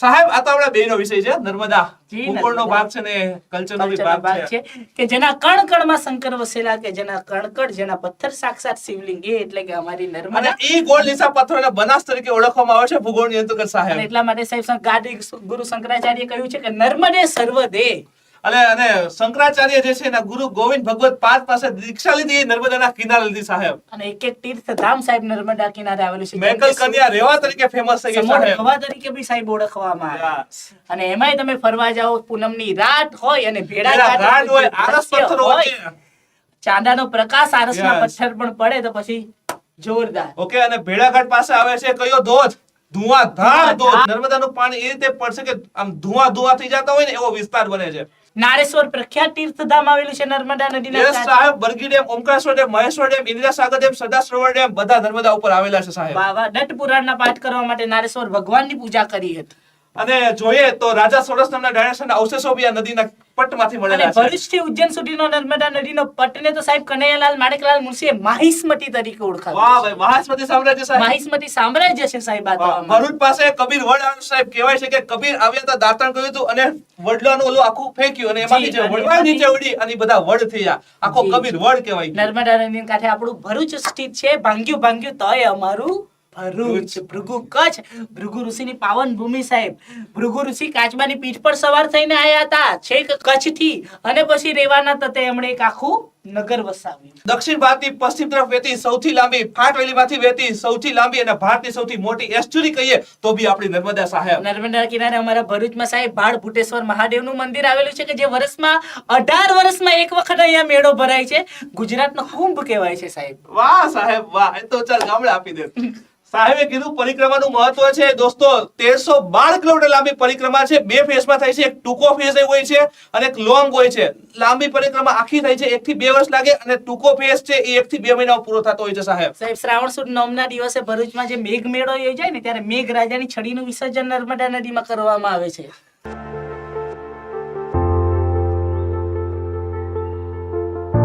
સાહેબ આ તો આપણા બેનો વિષય છે નર્મદા ભૂગોળનો ભાગ છે ને કલ્ચરનો ભાગ છે કે જેના કણ કણમાં શંકર વસેલા કે જેના કણકણ જેના પથ્થર સાક્ષાત શિવલિંગ એ એટલે કે અમારી અને નર્મદા ઈ ગોળ લીસા પથ્થરોને બનાસ તરીકે ઓળખવામાં આવે છે ભૂગોળની અંતર્ગત અને સાહેબ એટલા માટે સાહેબ ગાદી ગુરુ શંકરાચાર્ય કહ્યું છે કે નર્મદે સર્વદે અને શંકરાચાર્ય જે છે એના ગુરુ ગોવિંદ ભગવત પાંચ પાસે દીક્ષા લીધી નર્મદાના કિનારે લીધી સાહેબ અને એક એક તીર્થધામ સાહેબ નર્મદા કિનારે આવેલું છે મેકલ કન્યા રેવા તરીકે ફેમસ થઈ ગઈ સમોર સાહેબ હવા તરીકે બી સાહેબ ઓળખવામાં આવે Yes. અને એમાંય તમે ફરવા જાઓ પૂનમની રાત હોય અને ભેડા પેલા ઘાટ ઘાટ હોય આરસ દ્રશ્ય પથ્થરો હોય, વચ્ચે ચાંદાનો પ્રકાશ આરસના Yes. પથ્થર પણ પડે તો પછી જોરદાર ઓકે અને ભેડાઘાટ પાસે આવે છે કયો ધોધ ધુઆધાર ધોધ નર્મદાનું પાણી એ રીતે પડશે કે આમ ધુઆ થઈ જતા હોય ને એવો વિસ્તાર બને છે નારેશ્વર પ્રખ્યાત તીર્થધામ આવેલું છે નર્મદા નદીના યસ કાંઠે. સાહેબ Bargi dam Omkareshwar dam Maheshwar dam Indira Sagar dam Sardar Sarovar dam બધા નર્મદા ઉપર આવેલા છે સાહેબ વાહ વાહ દત્ત પુરાણના પાઠ કરવા માટે નારેશ્વર ભગવાનની પૂજા કરી હતી અને જોઈએ તો રાજા સોરસ નામના ડાયનાસોરના અવશેષો બી આ નદીના પટમાંથી અને મળેલા છે ભરૂચ થી ઉજ્જૈન સુધીનો નર્મદા નદીનો પટને તો સાહેબ કનૈયાલાલ માણેકલાલ મુનશીએ માહિષ્મતી તરીકે ઓળખાવ્યો વાહ ભાઈ મહાસ્મૃતિ સામ્રાજ્ય સાહેબ માહિષ્મતી સામ્રાજ્ય છે સાહેબ આ વાહ, તમામ. ભરૂચ પાસે કબીર વડ આવેલું સાહેબ કહેવાય છે કે કબીર આવ્યા હતા દાંતણ કર્યું હતું અને વડલાનું ઓલું આખું ફેંક્યું અને એમાંથી જે અને વડવા નીચે ઉડી અને ઈ બધા વડ થયા આખો જી. કબીર વડ કહેવાય નર્મદા નદીના કાંઠે આપણું ભરૂચ સ્થિત છે ભાંગ્યું ભાંગ્યું તોય અમારું ભરૂચ ભૃગુ કચ્છ ભૃગુ ઋષિની પાવન ભૂમિ સાહેબ ભૃગુ ઋષિ કાચબાની પીઠ પર સવાર થઈને આયા હતા છેક કચ્છ થી અને પછી રેવાના તતે એમણે એક આખું નગર વસાવ્યું દક્ષિણ ભારતની પશ્ચિમ તરફ વહેતી સૌથી લાંબી ફાટવેલીમાંથી વહેતી સૌથી લાંબી અને ભારતની સૌથી મોટી એસ્ચ્યુરી કહીએ તો બી આપણી નર્મદા સાહેબ નર્મદા કિનારે અમારા ભરૂચમાં સાહેબ ભાડ ભૂટેશ્વર મહાદેવનું મંદિર આવેલું છે કે જે વર્ષમાં 18 વર્ષમાં એક વખત અહીંયા મેળો ભરાય છે ગુજરાતનો કુંભ કહેવાય છે સાહેબ વાહ સાહેબ વાહ એ તો ચાલ ગામડે આપી દે સાહેબે કીધું પરિક્રમાનું મહત્વ છે દોસ્તો 1312 કિલોમીટર લાંબી પરિક્રમા છે બે ફેઝમાં થાય છે એક ટૂંકો ફેઝ હોય છે અને એક લોંગ હોય છે લાંબી પરિક્રમા આખી થાય છે 1 થી 2 વર્ષ લાગે અને ટૂંકો ફેઝ છે એ 1 થી 2 મહિનામાં પૂરો થતો હોય છે સાહેબ સાહેબ શ્રાવણ સુદ નોમના દિવસે ભરૂચમાં જે મેઘ મેળો યોજાય ને ત્યારે મેઘ રાજાની છડીનું વિસર્જન નર્મદા નદીમાં કરવામાં આવે છે